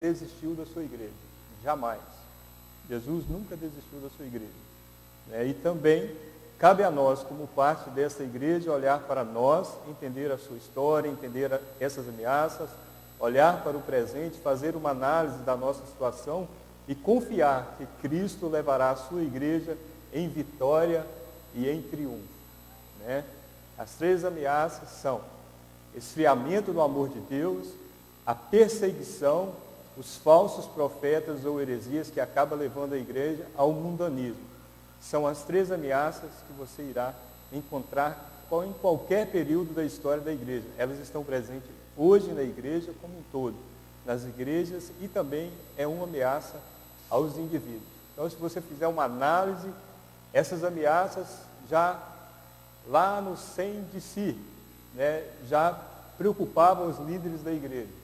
desistiu da sua igreja. Jamais. Jesus nunca desistiu da sua igreja. E também cabe a nós, como parte dessa igreja, olhar para nós, entender a sua história, entender essas ameaças, olhar para o presente, fazer uma análise da nossa situação e confiar que Cristo levará a sua igreja em vitória e em triunfo. As 3 ameaças são esfriamento do amor de Deus, a perseguição, os falsos profetas ou heresias que acabam levando a igreja ao mundanismo. São as 3 ameaças que você irá encontrar em qualquer período da história da igreja. Elas estão presentes hoje na igreja como um todo, nas igrejas, e também é uma ameaça aos indivíduos. Então, se você fizer uma análise, essas ameaças já lá no sem de si, já preocupavam os líderes da igreja.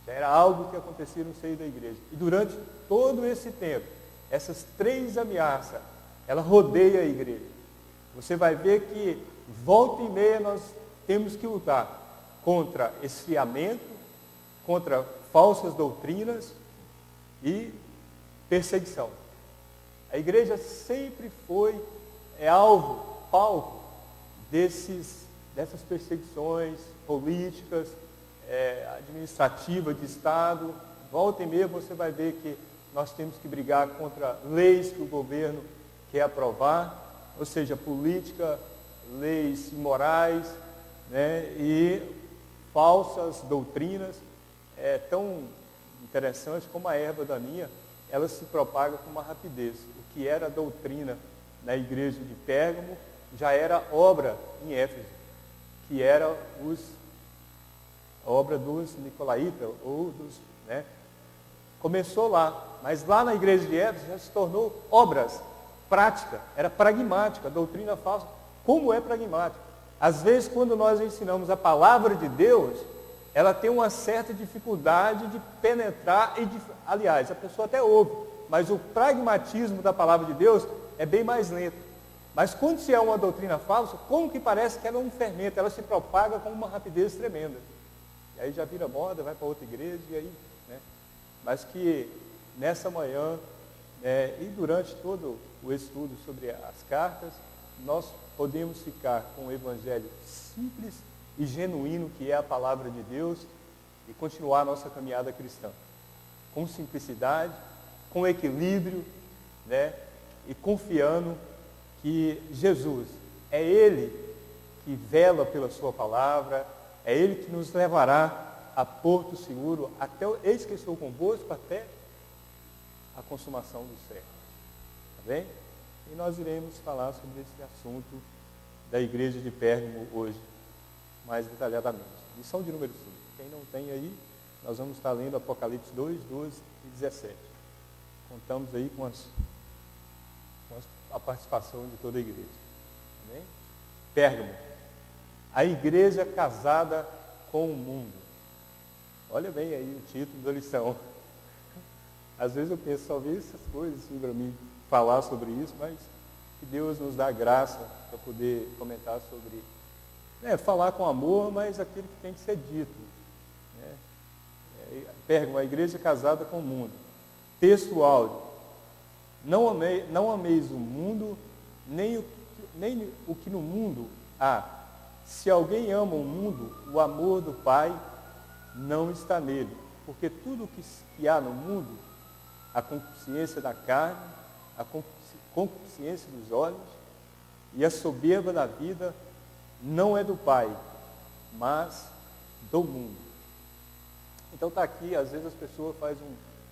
Já era algo que acontecia no seio da igreja. E durante todo esse tempo, essas 3 ameaças, ela rodeia a igreja. Você vai ver que volta e meia nós temos que lutar contra esfriamento, contra falsas doutrinas e perseguição. A igreja sempre foi palco dessas perseguições políticas, administrativas de Estado. Volta e meia você vai ver que nós temos que brigar contra leis que o governo quer aprovar, ou seja, política, leis imorais, e falsas doutrinas. É tão interessante como a erva daninha, ela se propaga com uma rapidez. O que era doutrina na igreja de Pérgamo já era obra em Éfeso, que era a obra dos nicolaítas, começou lá, mas lá na igreja de Éfeso já se tornou obras, prática, era pragmática, a doutrina falsa. Como é pragmática? Às vezes, quando nós ensinamos a palavra de Deus, ela tem uma certa dificuldade de penetrar aliás, a pessoa até ouve, mas o pragmatismo da palavra de Deus é bem mais lento. Mas quando se é uma doutrina falsa, como que parece que ela é um fermento, ela se propaga com uma rapidez tremenda. E aí já vira moda, vai para outra igreja, e aí, Mas que nessa manhã, e durante todo o estudo sobre as cartas, nós podemos ficar com o evangelho simples e genuíno, que é a palavra de Deus, e continuar a nossa caminhada cristã. Com simplicidade, com equilíbrio, e confiando que Jesus é Ele que vela pela sua palavra, é Ele que nos levará a porto seguro, eis que estou convosco até a consumação do século. Está bem? E nós iremos falar sobre esse assunto da igreja de Pérgamo hoje, mais detalhadamente. Lição de número 5. Quem não tem aí, nós vamos estar lendo Apocalipse 2, 12 e 17. Contamos aí com a participação de toda a igreja. Amém? Pérgamo, a igreja casada com o mundo. Olha bem aí o título da lição. Às vezes eu penso, só ver essas coisas assim para mim falar sobre isso, mas que Deus nos dá graça para poder comentar sobre, falar com amor, mas aquilo que tem que ser dito. Pérgamo, a igreja casada com o mundo. Texto áudio. Não ameis o mundo, nem o que no mundo há. Se alguém ama o mundo, o amor do Pai não está nele. Porque tudo o que há no mundo, a concupiscência da carne, a concupiscência dos olhos e a soberba da vida, não é do Pai, mas do mundo. Então está aqui, às vezes as pessoas fazem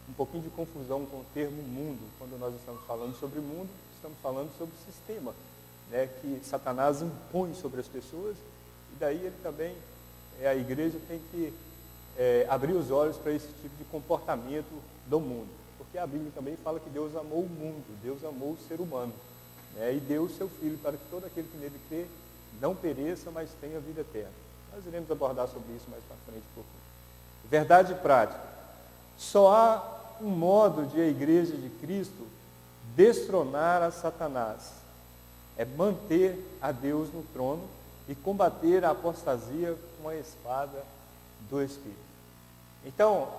um pouquinho de confusão com o termo mundo. Quando nós estamos falando sobre mundo, estamos falando sobre o sistema, que Satanás impõe sobre as pessoas, e daí ele também, a igreja tem que abrir os olhos para esse tipo de comportamento do mundo. Porque a Bíblia também fala que Deus amou o mundo, Deus amou o ser humano, e deu o seu Filho para que todo aquele que nele crê não pereça, mas tenha vida eterna. Nós iremos abordar sobre isso mais para frente um pouquinho. Verdade prática. Só há um modo de a igreja de Cristo destronar a Satanás. É manter a Deus no trono e combater a apostasia com a espada do Espírito. Então,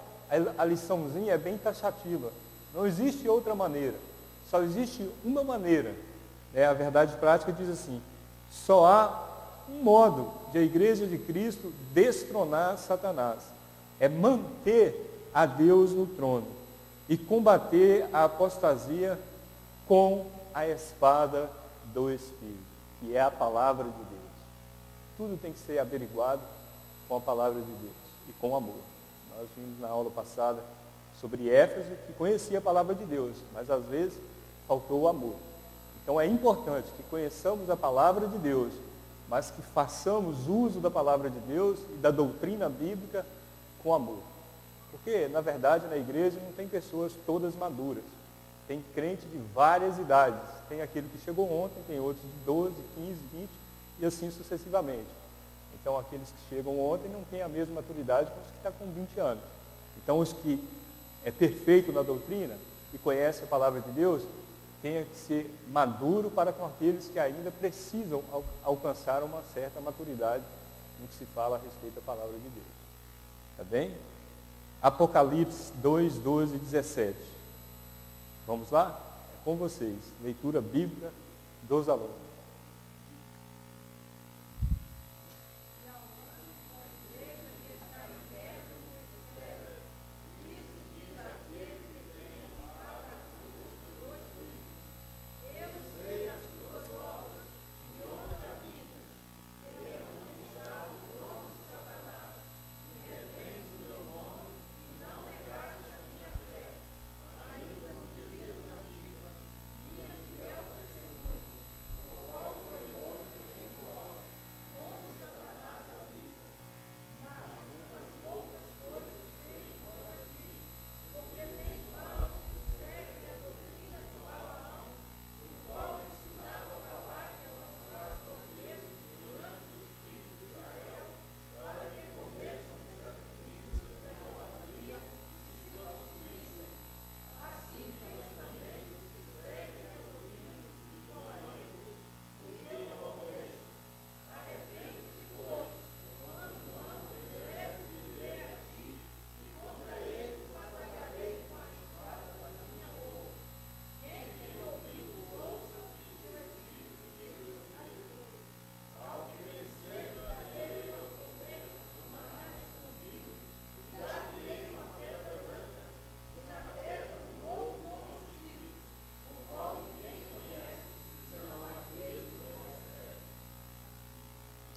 a liçãozinha é bem taxativa. Não existe outra maneira. Só existe uma maneira. A verdade prática diz assim: só há um modo de a igreja de Cristo destronar Satanás. É manter a Deus no trono e combater a apostasia com a espada do Espírito, que é a palavra de Deus. Tudo tem que ser averiguado com a palavra de Deus e com amor. Nós vimos na aula passada sobre Éfeso, que conhecia a palavra de Deus, mas às vezes faltou o amor. Então é importante que conheçamos a palavra de Deus, mas que façamos uso da palavra de Deus e da doutrina bíblica com amor. Porque, na verdade, na igreja não tem pessoas todas maduras. Tem crente de várias idades. Tem aquele que chegou ontem, tem outros de 12, 15, 20 e assim sucessivamente. Então, aqueles que chegam ontem não têm a mesma maturidade que os que estão com 20 anos. Então, os que é perfeito na doutrina e conhece a palavra de Deus, tem que ser maduro para com aqueles que ainda precisam alcançar uma certa maturidade no que se fala a respeito da palavra de Deus. Está bem? Apocalipse 2, 12 e 17. Vamos lá? É com vocês. Leitura bíblica dos alunos.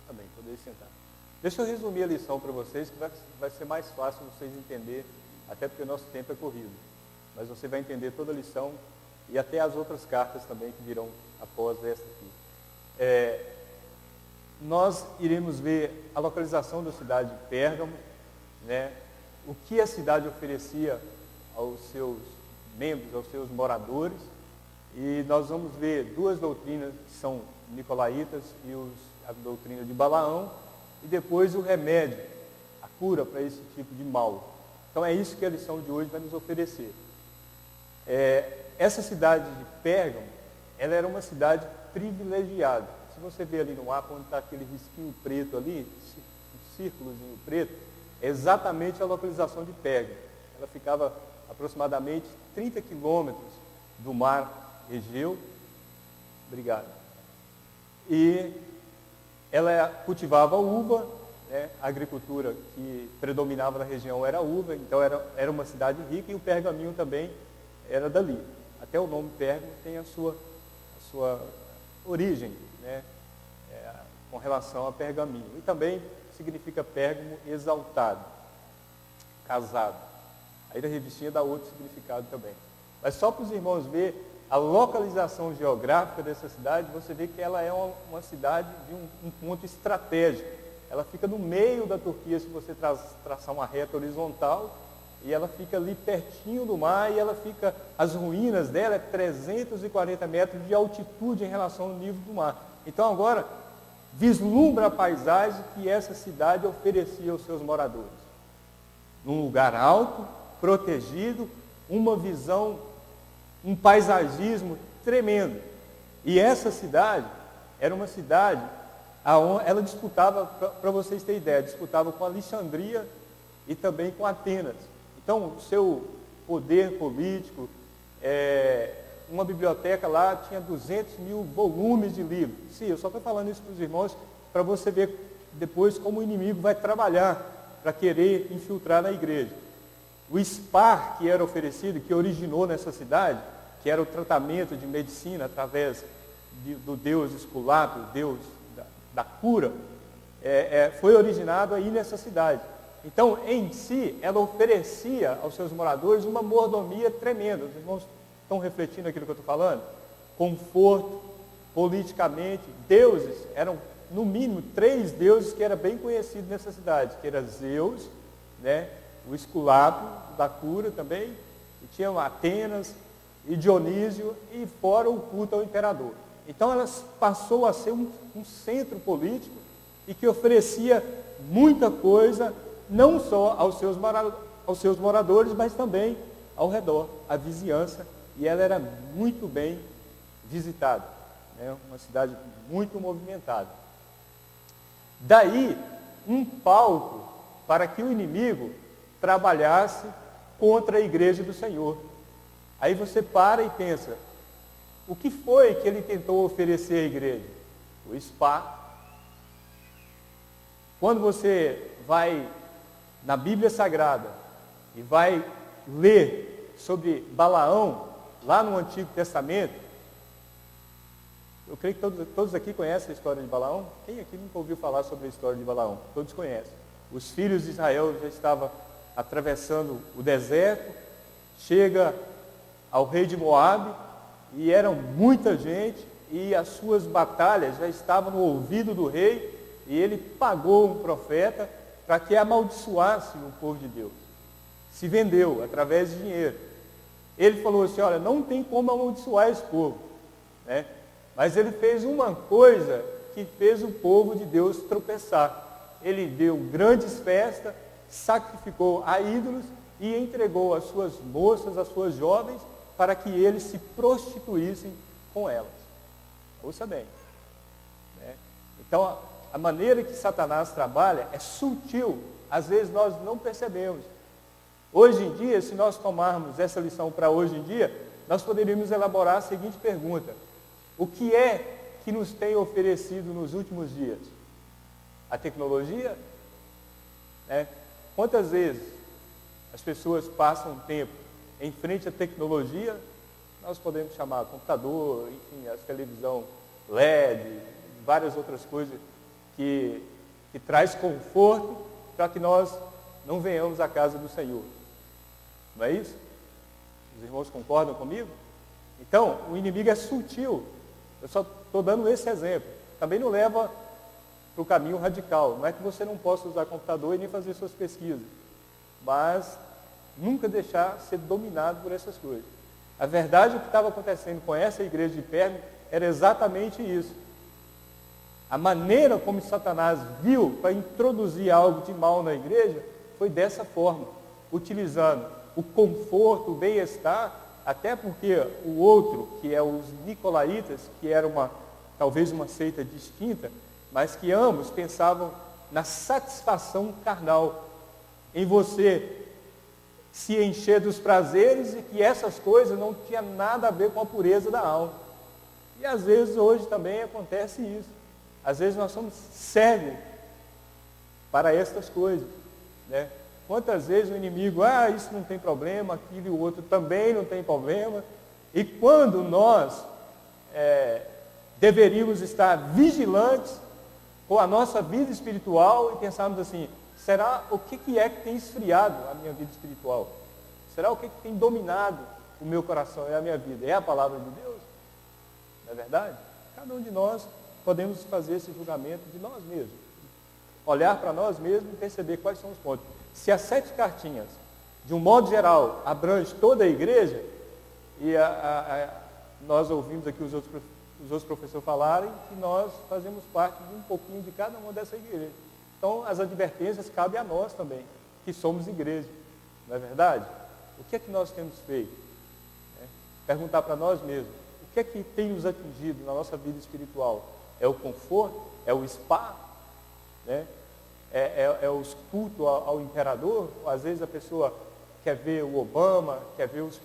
Também, poder sentar. Deixa eu resumir a lição para vocês, que vai ser mais fácil vocês entenderem, até porque o nosso tempo é corrido. Mas você vai entender toda a lição e até as outras cartas também que virão após esta aqui. Nós iremos ver a localização da cidade de Pérgamo, né? O que a cidade oferecia aos seus membros, aos seus moradores, e nós vamos ver duas doutrinas que são nicolaítas e a doutrina de Balaão, e depois o remédio, a cura para esse tipo de mal. Então é isso que a lição de hoje vai nos oferecer. Essa cidade de Pérgamo, ela era uma cidade privilegiada. Se você ver ali no mapa onde está aquele risquinho preto ali, um círculozinho preto, é exatamente a localização de Pérgamo. Ela ficava aproximadamente 30 quilômetros do mar Egeu. Obrigado. E ela cultivava uva, né? A agricultura que predominava na região era uva, então era uma cidade rica, e o pergaminho também era dali. Até o nome Pérgamo tem a sua origem, né? Com relação a pergaminho. E também significa Pérgamo exaltado, casado. Aí da revistinha dá outro significado também. Mas só para os irmãos verem a localização geográfica dessa cidade, você vê que ela é uma cidade de um ponto estratégico. Ela fica no meio da Turquia, se você traçar uma reta horizontal, e ela fica ali pertinho do mar, e as ruínas dela é 340 metros de altitude em relação ao nível do mar. Então agora, vislumbra a paisagem que essa cidade oferecia aos seus moradores. Num lugar alto, protegido, uma visão, um paisagismo tremendo. E essa cidade era uma cidade aonde ela disputava, para vocês terem ideia, disputava com Alexandria e também com Atenas. Então, o seu poder político, uma biblioteca lá tinha 200 mil volumes de livros. Sim, eu só estou falando isso para os irmãos, para você ver depois como o inimigo vai trabalhar para querer infiltrar na igreja. O SPA que era oferecido, que originou nessa cidade, que era o tratamento de medicina através do deus Esculápio, deus da cura, foi originado aí nessa cidade. Então, em si, ela oferecia aos seus moradores uma mordomia tremenda. Os irmãos estão refletindo aquilo que eu estou falando? Conforto, politicamente, deuses, eram no mínimo 3 deuses que eram bem conhecidos nessa cidade, que era Zeus, né, o Esculápio da cura também, e tinham Atenas e Dionísio, e fora o culto ao imperador. Então ela passou a ser um centro político e que oferecia muita coisa, não só aos seus moradores, mas também ao redor, à vizinhança, e ela era muito bem visitada, né? Uma cidade muito movimentada. Daí, um palco para que o inimigo trabalhasse contra a igreja do Senhor. Aí você para e pensa, o que foi que ele tentou oferecer à igreja? O SPA. Quando você vai na Bíblia Sagrada e vai ler sobre Balaão, lá no Antigo Testamento, eu creio que todos aqui conhecem a história de Balaão. Quem aqui nunca ouviu falar sobre a história de Balaão? Todos conhecem. Os filhos de Israel já estavam atravessando o deserto, chega ao rei de Moabe, e eram muita gente, e as suas batalhas já estavam no ouvido do rei, e ele pagou um profeta para que amaldiçoasse o povo de Deus. Se vendeu através de dinheiro. Ele falou assim, olha, não tem como amaldiçoar esse povo, né? Mas ele fez uma coisa que fez o povo de Deus tropeçar. Ele deu grandes festas, sacrificou a ídolos e entregou as suas moças, as suas jovens, para que eles se prostituíssem com elas. Ouça bem, né? Então, a maneira que Satanás trabalha é sutil, às vezes nós não percebemos. Hoje em dia, se nós tomarmos essa lição para hoje em dia, nós poderíamos elaborar a seguinte pergunta: o que é que nos tem oferecido nos últimos dias? A tecnologia? Né? Quantas vezes as pessoas passam tempo em frente à tecnologia? Nós podemos chamar computador, enfim, a televisão LED, várias outras coisas que traz conforto para que nós não venhamos à casa do Senhor. Não é isso? Os irmãos concordam comigo? Então, o inimigo é sutil. Eu só estou dando esse exemplo. Também não leva para o caminho radical. Não é que você não possa usar computador e nem fazer suas pesquisas. Mas nunca deixar ser dominado por essas coisas. A verdade, o que estava acontecendo com essa igreja de Pérgamo era exatamente isso. A maneira como Satanás viu para introduzir algo de mal na igreja foi dessa forma, utilizando o conforto, o bem-estar, até porque o outro, que é os nicolaítas, que era talvez uma seita distinta, mas que ambos pensavam na satisfação carnal, em você se encher dos prazeres e que essas coisas não tinham nada a ver com a pureza da alma. E às vezes hoje também acontece isso. Às vezes nós somos cegos para estas coisas, né? Quantas vezes o inimigo, isso não tem problema, aquilo e o outro também não tem problema. E quando nós deveríamos estar vigilantes com a nossa vida espiritual e pensarmos assim, será o que é que tem esfriado a minha vida espiritual? Será o que tem dominado o meu coração e a minha vida? É a palavra de Deus? Não é verdade? Cada um de nós podemos fazer esse julgamento de nós mesmos. Olhar para nós mesmos e perceber quais são os pontos. Se as 7 cartinhas, de um modo geral, abrange toda a igreja, e nós ouvimos aqui os outros professores falarem que nós fazemos parte de um pouquinho de cada uma dessa igreja. Então, as advertências cabem a nós também, que somos igreja. Não é verdade? O que é que nós temos feito? Perguntar para nós mesmos, o que é que tem nos atingido na nossa vida espiritual? É o conforto? É o spa? Né? É os cultos ao imperador? Ou às vezes a pessoa quer ver o Obama, quer ver os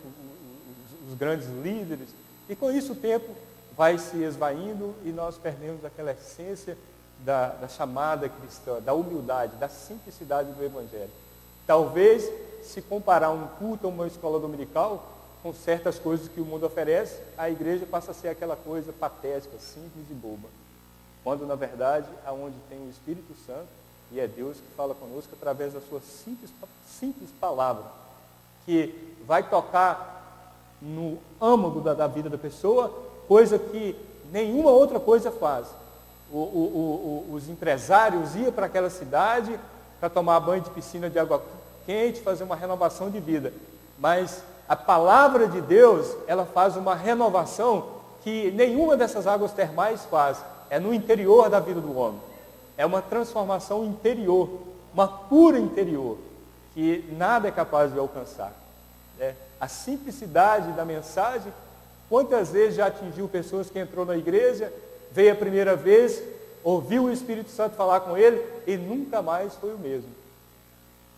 grandes líderes, e com isso o tempo vai se esvaindo e nós perdemos aquela essência da chamada cristã, da humildade, da simplicidade do Evangelho. Talvez, se comparar um culto a uma escola dominical, com certas coisas que o mundo oferece, a igreja passa a ser aquela coisa patética, simples e boba. Quando, na verdade, aonde tem o Espírito Santo, e é Deus que fala conosco através da sua simples palavra, que vai tocar no âmago da vida da pessoa, coisa que nenhuma outra coisa faz. Os empresários iam para aquela cidade para tomar banho de piscina de água quente, fazer uma renovação de vida. Mas a palavra de Deus, ela faz uma renovação que nenhuma dessas águas termais faz. É no interior da vida do homem. É uma transformação interior, uma cura interior, que nada é capaz de alcançar. A simplicidade da mensagem, quantas vezes já atingiu pessoas que entrou na igreja, veio a primeira vez, ouviu o Espírito Santo falar com ele e nunca mais foi o mesmo.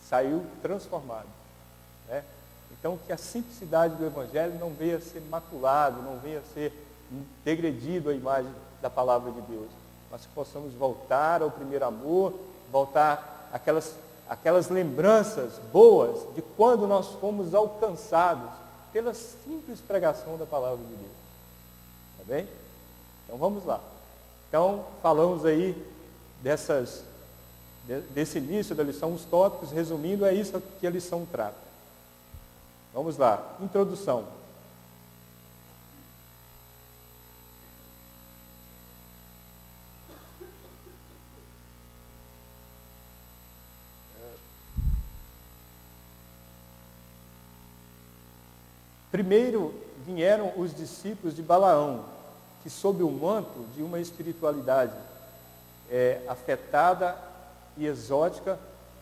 Saiu transformado. Então, que a simplicidade do Evangelho não venha a ser maculado, não venha a ser degredido a imagem da palavra de Deus. Mas que possamos voltar ao primeiro amor, voltar aquelas lembranças boas de quando nós fomos alcançados pela simples pregação da palavra de Deus. Tá bem? Então vamos lá. Então falamos aí desse início da lição, os tópicos, resumindo, é isso que a lição trata. Vamos lá, introdução. Primeiro vieram os discípulos de Balaão, que sob o manto de uma espiritualidade afetada e exótica,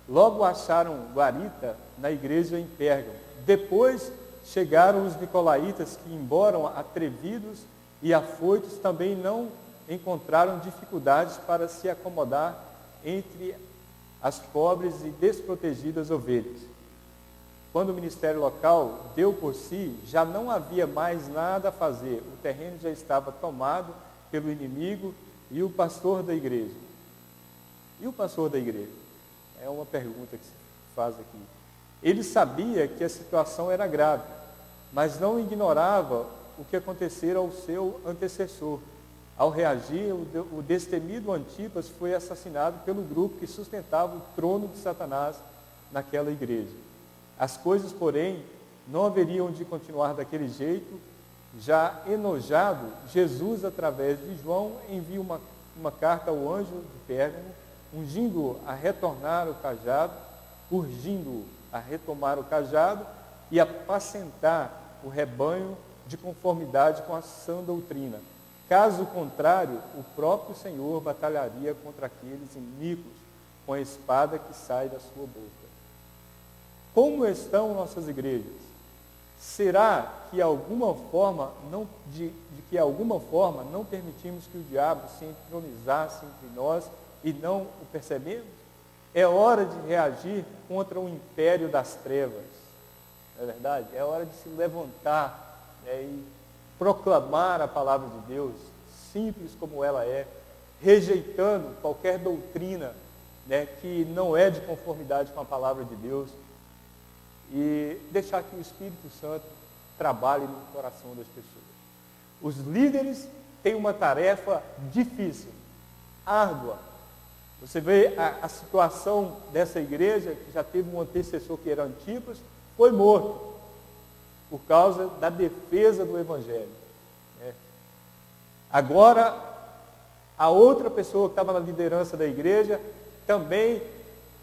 logo acharam guarita na igreja em Pérgamo. Depois chegaram os nicolaítas, que, embora atrevidos e afoitos, também não encontraram dificuldades para se acomodar entre as pobres e desprotegidas ovelhas. Quando o ministério local deu por si, já não havia mais nada a fazer. O terreno já estava tomado pelo inimigo e o pastor da igreja. E o pastor da igreja? É uma pergunta que se faz aqui. Ele sabia que a situação era grave, mas não ignorava o que acontecera ao seu antecessor. Ao reagir, o destemido Antipas foi assassinado pelo grupo que sustentava o trono de Satanás naquela igreja. As coisas, porém, não haveriam de continuar daquele jeito. Já enojado, Jesus, através de João, envia uma carta ao anjo de Pérgamo, urgindo-o a retomar o cajado e apacentar o rebanho de conformidade com a sã doutrina. Caso contrário, o próprio Senhor batalharia contra aqueles iníquos com a espada que sai da sua boca. Como estão nossas igrejas? Será que de alguma forma não permitimos que o diabo se entronizasse entre nós e não o percebemos? É hora de reagir contra o império das trevas. Não é verdade? É hora de se levantar e proclamar a palavra de Deus, simples como ela é, rejeitando qualquer doutrina que não é de conformidade com a palavra de Deus, e deixar que o Espírito Santo trabalhe no coração das pessoas. Os líderes têm uma tarefa difícil, árdua. Você vê a situação dessa igreja, que já teve um antecessor que era Antipas, foi morto por causa da defesa do Evangelho. Agora, a outra pessoa que estava na liderança da igreja, também,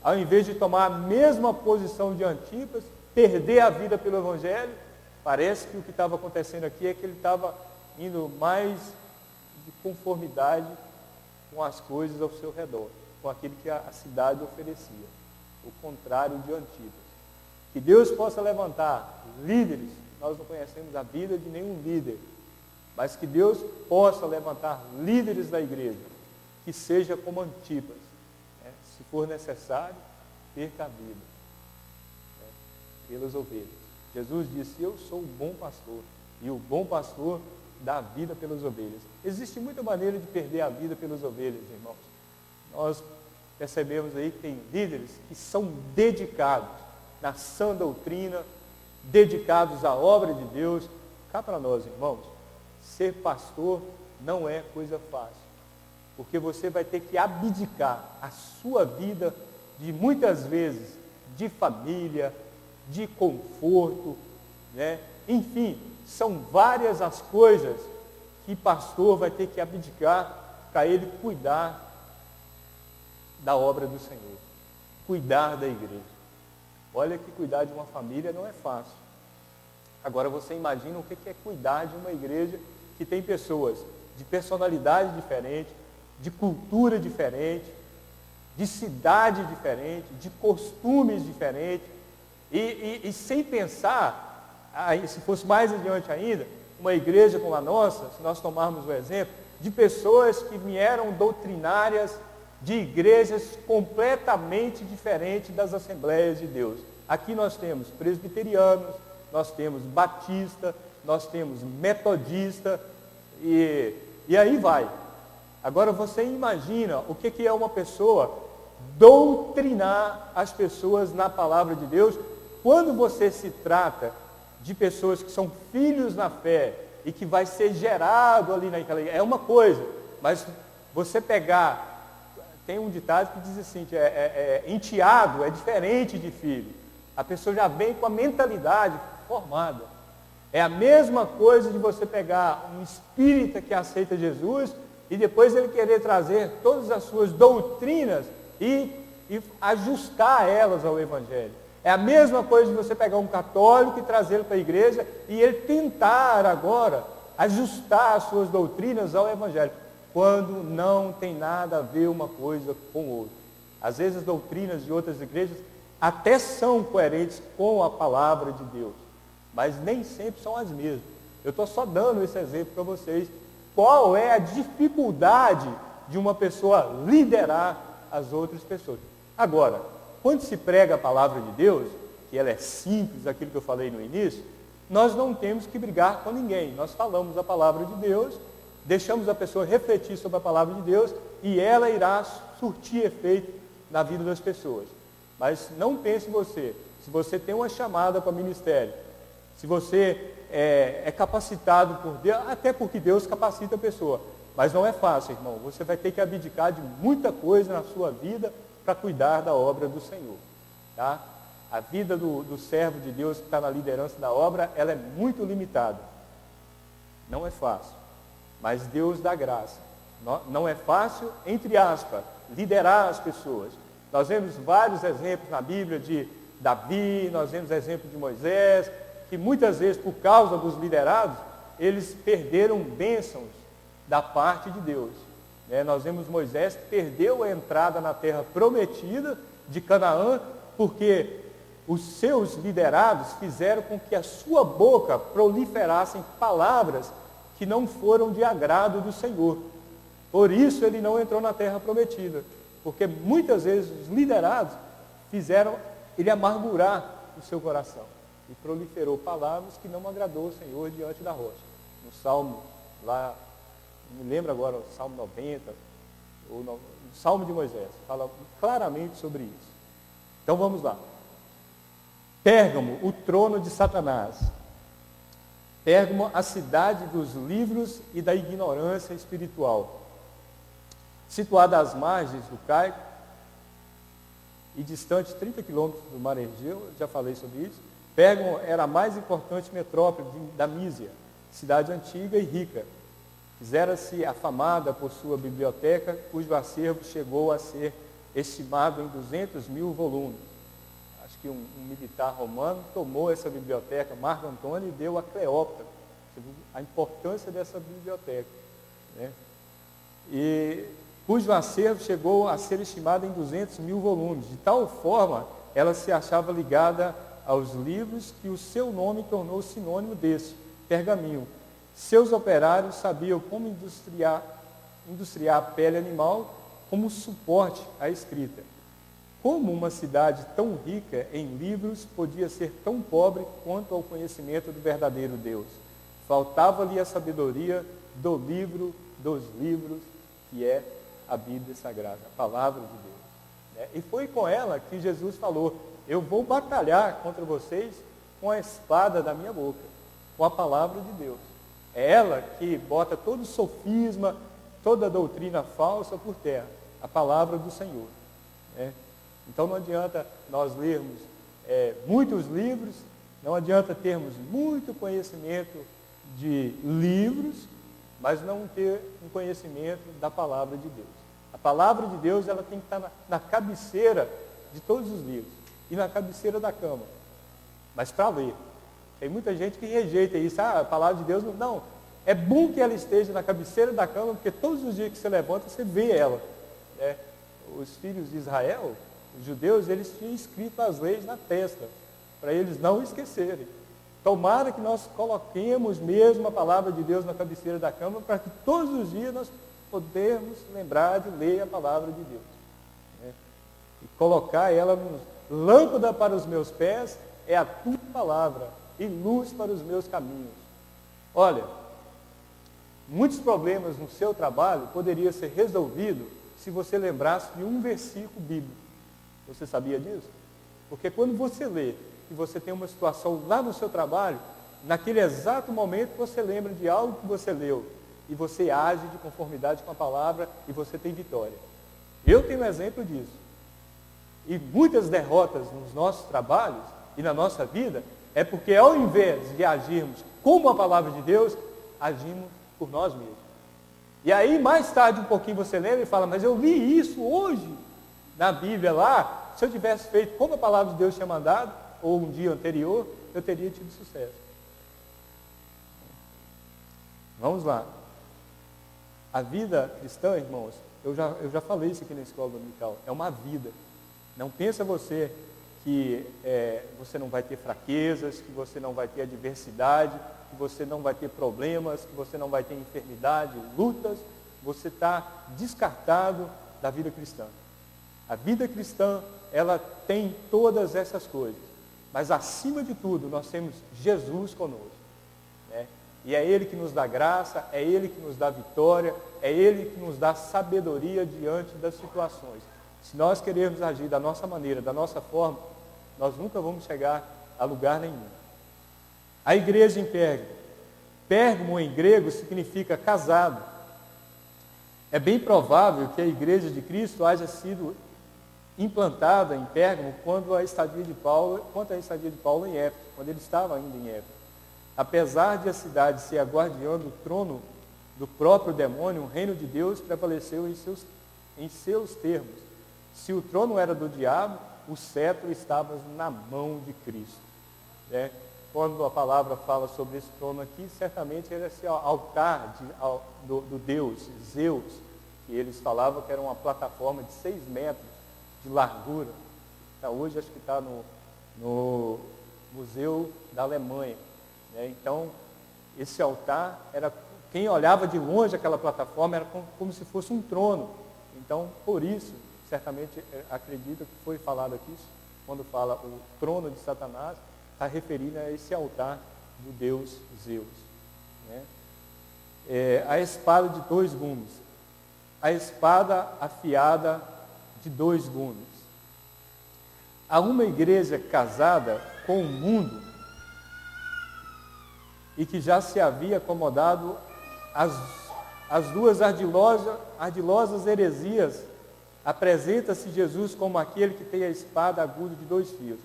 ao invés de tomar a mesma posição de Antipas, perder a vida pelo Evangelho, parece que o que estava acontecendo aqui é que ele estava indo mais de conformidade com as coisas ao seu redor, com aquilo que a cidade oferecia, o contrário de Antipas. Que Deus possa levantar líderes. Nós não conhecemos a vida de nenhum líder, mas que Deus possa levantar líderes da igreja, que seja como Antipas, se for necessário, perca a vida. pelas ovelhas. Jesus disse, eu sou o bom pastor, e o bom pastor dá a vida pelas ovelhas. Existe muita maneira de perder a vida pelas ovelhas, irmãos. Nós percebemos aí que tem líderes que são dedicados na sã doutrina, dedicados à obra de Deus. Cá para nós, irmãos, ser pastor não é coisa fácil, porque você vai ter que abdicar a sua vida de muitas vezes de família, de conforto, né? Enfim, são várias as coisas que pastor vai ter que abdicar para ele cuidar da obra do Senhor, cuidar da igreja. Olha que cuidar de uma família não é fácil. Agora você imagina o que é cuidar de uma igreja que tem pessoas de personalidade diferente, de cultura diferente, de cidade diferente, de costumes diferentes, e sem pensar, se fosse mais adiante ainda, uma igreja como a nossa, se nós tomarmos o exemplo, de pessoas que vieram doutrinárias de igrejas completamente diferentes das Assembleias de Deus. Aqui nós temos presbiterianos, nós temos batista, nós temos metodista, e aí vai. Agora você imagina o que é uma pessoa doutrinar as pessoas na palavra de Deus, quando você se trata de pessoas que são filhos na fé e que vai ser gerado ali naquela igreja, é uma coisa, mas você pegar, tem um ditado que diz assim, que enteado é diferente de filho. A pessoa já vem com a mentalidade formada. É a mesma coisa de você pegar um espírita que aceita Jesus e depois ele querer trazer todas as suas doutrinas e ajustar elas ao Evangelho. É a mesma coisa de você pegar um católico e trazê-lo para a igreja e ele tentar agora ajustar as suas doutrinas ao Evangelho, quando não tem nada a ver uma coisa com outra. Às vezes as doutrinas de outras igrejas até são coerentes com a palavra de Deus, mas nem sempre são as mesmas. Eu estou só dando esse exemplo para vocês. Qual é a dificuldade de uma pessoa liderar as outras pessoas? Agora, quando se prega a palavra de Deus, que ela é simples, aquilo que eu falei no início, nós não temos que brigar com ninguém. Nós falamos a palavra de Deus, deixamos a pessoa refletir sobre a palavra de Deus e ela irá surtir efeito na vida das pessoas. Mas não pense você, se você tem uma chamada para o ministério, se você é capacitado por Deus, até porque Deus capacita a pessoa, mas não é fácil, irmão. Você vai ter que abdicar de muita coisa na sua vida para cuidar da obra do Senhor. Tá? A vida do servo de Deus que está na liderança da obra, ela é muito limitada. Não é fácil, mas Deus dá graça. Não é fácil, entre aspas, liderar as pessoas. Nós vemos vários exemplos na Bíblia de Davi, nós vemos exemplos de Moisés, que muitas vezes, por causa dos liderados, eles perderam bênçãos da parte de Deus. Nós vemos Moisés que perdeu a entrada na terra prometida de Canaã, porque os seus liderados fizeram com que a sua boca proliferassem palavras que não foram de agrado do Senhor. Por isso ele não entrou na terra prometida, porque muitas vezes os liderados fizeram ele amargurar o seu coração e proliferou palavras que não agradou o Senhor diante da rocha. No Salmo, lá, não me lembro agora, o Salmo 90, ou no Salmo de Moisés, fala claramente sobre isso. Então vamos lá. Pérgamo, o trono de Satanás. Pérgamo, a cidade dos livros e da ignorância espiritual. Situada às margens do Caico e distante 30 quilômetros do Mar Egeu, já falei sobre isso. Pérgamo era a mais importante metrópole da Mísia, cidade antiga e rica. Fizera-se afamada por sua biblioteca, cujo acervo chegou a ser estimado em 200.000 volumes. Acho que um militar romano tomou essa biblioteca, Marco Antônio, e deu a Cleópatra. A importância dessa biblioteca, né? E cujo acervo chegou a ser estimado em 200.000 volumes. De tal forma, ela se achava ligada aos livros que o seu nome tornou sinônimo desse, pergaminho. Seus operários sabiam como industriar a pele animal como suporte à escrita. Como uma cidade tão rica em livros podia ser tão pobre quanto ao conhecimento do verdadeiro Deus? Faltava-lhe a sabedoria do livro dos livros, que é a Bíblia Sagrada, a palavra de Deus. E foi com ela que Jesus falou: eu vou batalhar contra vocês com a espada da minha boca, com a palavra de Deus. É ela que bota todo sofisma, toda doutrina falsa por terra, a palavra do Senhor. Então não adianta nós lermos muitos livros, não adianta termos muito conhecimento de livros, mas não ter um conhecimento da palavra de Deus. A palavra de Deus, ela tem que estar na cabeceira de todos os livros e na cabeceira da cama, mas para ler. Tem muita gente que rejeita isso. A palavra de Deus não. É bom que ela esteja na cabeceira da cama, porque todos os dias que você levanta, você vê ela. Os filhos de Israel, os judeus, eles tinham escrito as leis na testa, para eles não esquecerem. Tomara que nós coloquemos mesmo a palavra de Deus na cabeceira da cama, para que todos os dias nós podemos lembrar de ler a palavra de Deus. E colocar ela lâmpada para os meus pés é a tua palavra, e luz para os meus caminhos. Olha, muitos problemas no seu trabalho poderiam ser resolvidos se você lembrasse de um versículo bíblico. Você sabia disso? Porque quando você lê e você tem uma situação lá no seu trabalho, naquele exato momento você lembra de algo que você leu e você age de conformidade com a palavra e você tem vitória. Eu tenho um exemplo disso. E muitas derrotas nos nossos trabalhos e na nossa vida é porque, ao invés de agirmos como a palavra de Deus, agimos por nós mesmos. E aí, mais tarde, um pouquinho, você lembra e fala: mas eu li isso hoje na Bíblia lá. Se eu tivesse feito como a palavra de Deus tinha mandado, ou um dia anterior, eu teria tido sucesso. Vamos lá. A vida cristã, irmãos, eu já falei isso aqui na escola dominical, é uma vida. Não pensa você que você não vai ter fraquezas, que você não vai ter adversidade, que você não vai ter problemas, que você não vai ter enfermidade, lutas. Você está descartado da vida cristã. A vida cristã, ela tem todas essas coisas, mas acima de tudo nós temos Jesus conosco, e é Ele que nos dá graça, é Ele que nos dá vitória, é Ele que nos dá sabedoria diante das situações. Se nós queremos agir da nossa maneira, da nossa forma, nós nunca vamos chegar a lugar nenhum. A igreja em Pérgamo. Pérgamo em grego significa casado. É bem provável que a igreja de Cristo haja sido implantada em Pérgamo quanto à estadia de Paulo em Éfeso, quando ele estava ainda em Éfeso. Apesar de a cidade ser a guardiã do trono do próprio demônio, o reino de Deus prevaleceu em seus termos. Se o trono era do diabo, o cetro estava na mão de Cristo. Quando a palavra fala sobre esse trono aqui, certamente era esse altar do deus Zeus, que eles falavam que era uma plataforma de 6 metros de largura. Hoje acho que está no Museu da Alemanha. Então, esse altar, quem olhava de longe aquela plataforma, era como se fosse um trono. Então, por isso, certamente acredito que foi falado aqui, quando fala o trono de Satanás, está referindo a esse altar do deus Zeus. A espada de 2 gumes. A espada afiada de 2 gumes. Há uma igreja casada com o mundo e que já se havia acomodado as duas ardilosas heresias. Apresenta-se Jesus como aquele que tem a espada aguda de 2 fios.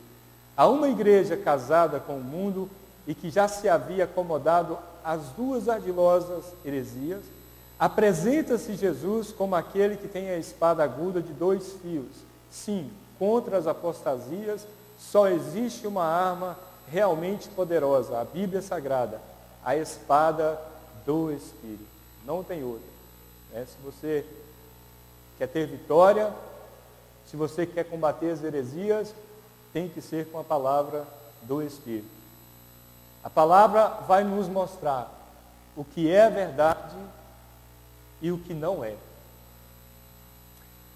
Há uma igreja casada com o mundo e que já se havia acomodado as duas ardilosas heresias. Apresenta-se Jesus como aquele que tem a espada aguda de 2 fios. Sim, contra as apostasias só existe uma arma realmente poderosa, a Bíblia Sagrada, a espada do Espírito. Não tem outra. Se você quer ter vitória, se você quer combater as heresias, tem que ser com a palavra do Espírito. A palavra vai nos mostrar o que é a verdade e o que não é.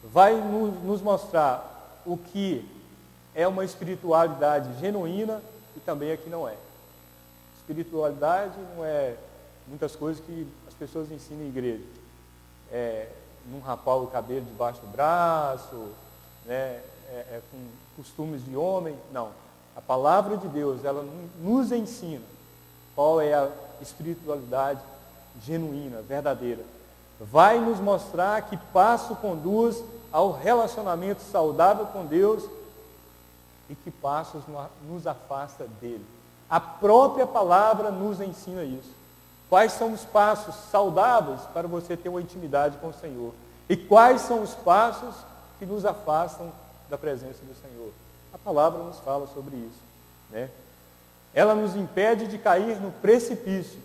Vai nos mostrar o que é uma espiritualidade genuína e também a que não é. Espiritualidade não é muitas coisas que as pessoas ensinam em igreja. Não rapar o cabelo debaixo do braço, né? Com costumes de homem. Não. A palavra de Deus, ela nos ensina qual é a espiritualidade genuína, verdadeira. Vai nos mostrar que passo conduz ao relacionamento saudável com Deus e que passos nos afasta dele. A própria palavra nos ensina isso. Quais são os passos saudáveis para você ter uma intimidade com o Senhor? E quais são os passos que nos afastam da presença do Senhor? A palavra nos fala sobre isso, né? Ela nos impede de cair no precipício,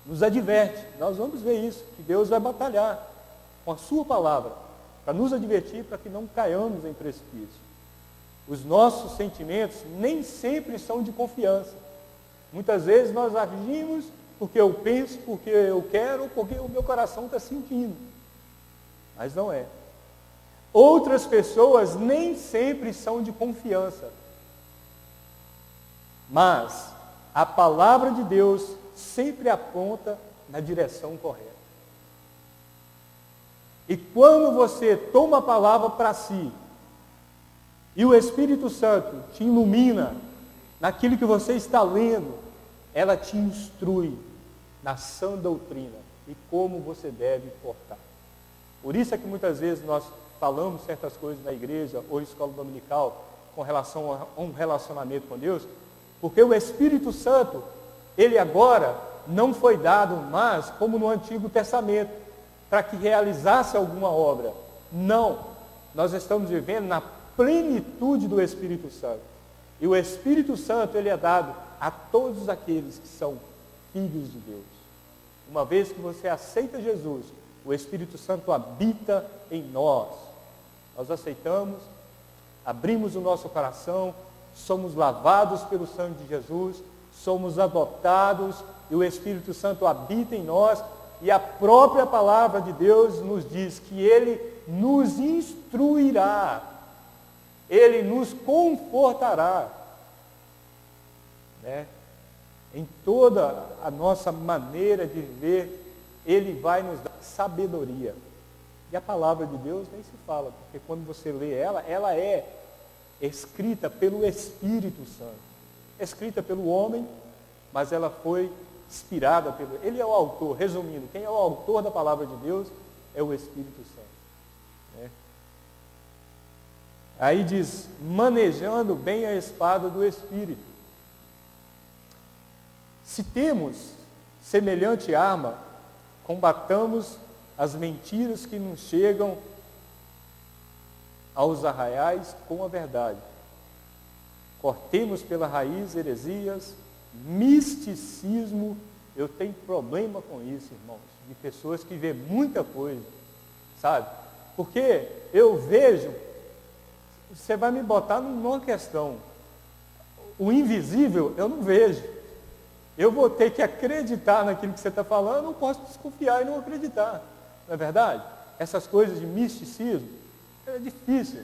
nos adverte. Nós vamos ver isso, que Deus vai batalhar com a sua palavra, para nos advertir, para que não caiamos em precipício. Os nossos sentimentos nem sempre são de confiança. Muitas vezes nós agimos porque eu penso, porque eu quero, porque o meu coração está sentindo. Mas não é. Outras pessoas nem sempre são de confiança. Mas a palavra de Deus sempre aponta na direção correta. E quando você toma a palavra para si, e o Espírito Santo te ilumina naquilo que você está lendo, ela te instrui na sã doutrina e como você deve portar. Por isso é que muitas vezes nós falamos certas coisas na igreja ou escola dominical com relação a um relacionamento com Deus, porque o Espírito Santo, ele agora não foi dado mais como no Antigo Testamento, para que realizasse alguma obra. Não, nós estamos vivendo na plenitude do Espírito Santo. E o Espírito Santo, ele é dado a todos aqueles que são filhos de Deus. Uma vez que você aceita Jesus, o Espírito Santo habita em nós. Nós aceitamos, abrimos o nosso coração, somos lavados pelo sangue de Jesus, somos adotados e o Espírito Santo habita em nós. E a própria palavra de Deus nos diz que Ele nos instruirá, Ele nos confortará, né? Em toda a nossa maneira de viver, Ele vai nos dar sabedoria. E a palavra de Deus nem se fala, porque quando você lê ela é escrita pelo Espírito Santo. Escrita pelo homem, mas ela foi inspirada pelo... Ele é o autor, resumindo, quem é o autor da palavra de Deus é o Espírito Santo, né? Aí diz, manejando bem a espada do Espírito. Se temos semelhante arma, combatamos as mentiras que nos chegam aos arraiais com a verdade. Cortemos pela raiz heresias, misticismo. Eu tenho problema com isso, irmãos, de pessoas que vê muita coisa, sabe? Porque eu vejo, você vai me botar numa questão, o invisível eu não vejo. Eu vou ter que acreditar naquilo que você está falando, eu não posso desconfiar e não acreditar. Não é verdade? Essas coisas de misticismo, é difícil.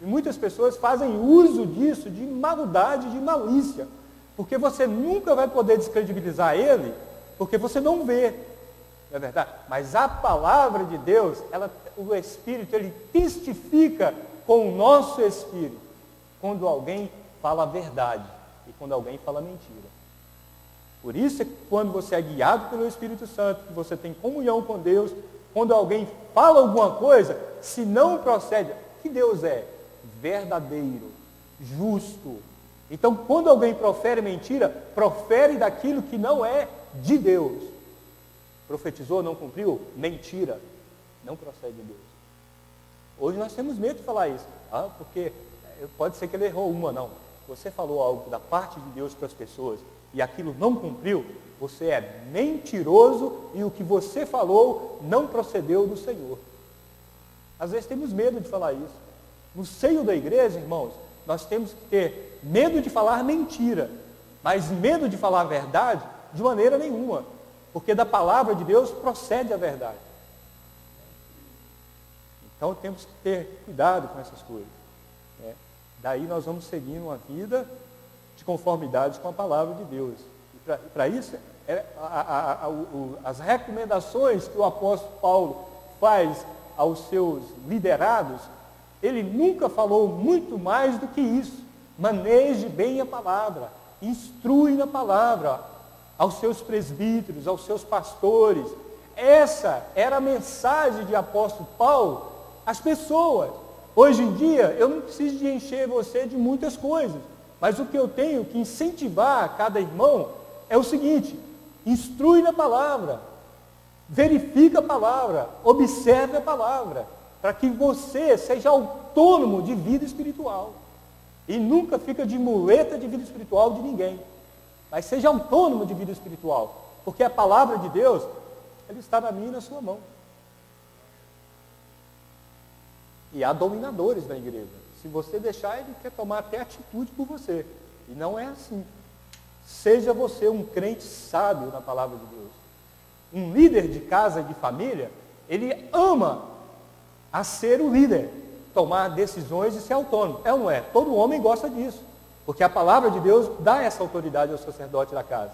E muitas pessoas fazem uso disso de maldade, de malícia. Porque você nunca vai poder descredibilizar ele, porque você não vê. Não é verdade? Mas a palavra de Deus, o Espírito, ele testifica com o nosso Espírito, quando alguém fala a verdade e quando alguém fala mentira. Por isso é que quando você é guiado pelo Espírito Santo, que você tem comunhão com Deus, quando alguém fala alguma coisa, se não procede, que Deus é verdadeiro, justo. Então, quando alguém profere mentira, profere daquilo que não é de Deus. Profetizou, não cumpriu? Mentira. Não procede de Deus. Hoje nós temos medo de falar isso. Porque pode ser que ele errou uma, não. Você falou algo da parte de Deus para as pessoas e aquilo não cumpriu, você é mentiroso e o que você falou não procedeu do Senhor. Às vezes temos medo de falar isso. No seio da igreja, irmãos, nós temos que ter medo de falar mentira, mas medo de falar a verdade de maneira nenhuma, porque da palavra de Deus procede a verdade. Então temos que ter cuidado com essas coisas, né? Daí nós vamos seguindo uma vida de conformidade com a palavra de Deus. E para isso, as recomendações que o apóstolo Paulo faz aos seus liderados, ele nunca falou muito mais do que isso. Maneje bem a palavra, instrui na palavra aos seus presbíteros, aos seus pastores. Essa era a mensagem de apóstolo Paulo às pessoas. Hoje em dia, eu não preciso de encher você de muitas coisas, mas o que eu tenho que incentivar a cada irmão é o seguinte: instrui na palavra, verifica a palavra, observe a palavra, para que você seja autônomo de vida espiritual. E nunca fica de muleta de vida espiritual de ninguém, mas seja autônomo de vida espiritual, porque a palavra de Deus, ela está na minha e na sua mão. E há dominadores na igreja. Se você deixar, ele quer tomar até atitude por você. E não é assim. Seja você um crente sábio na palavra de Deus. Um líder de casa e de família, ele ama a ser o líder, tomar decisões e ser autônomo. É ou não é? Todo homem gosta disso. Porque a palavra de Deus dá essa autoridade ao sacerdote da casa.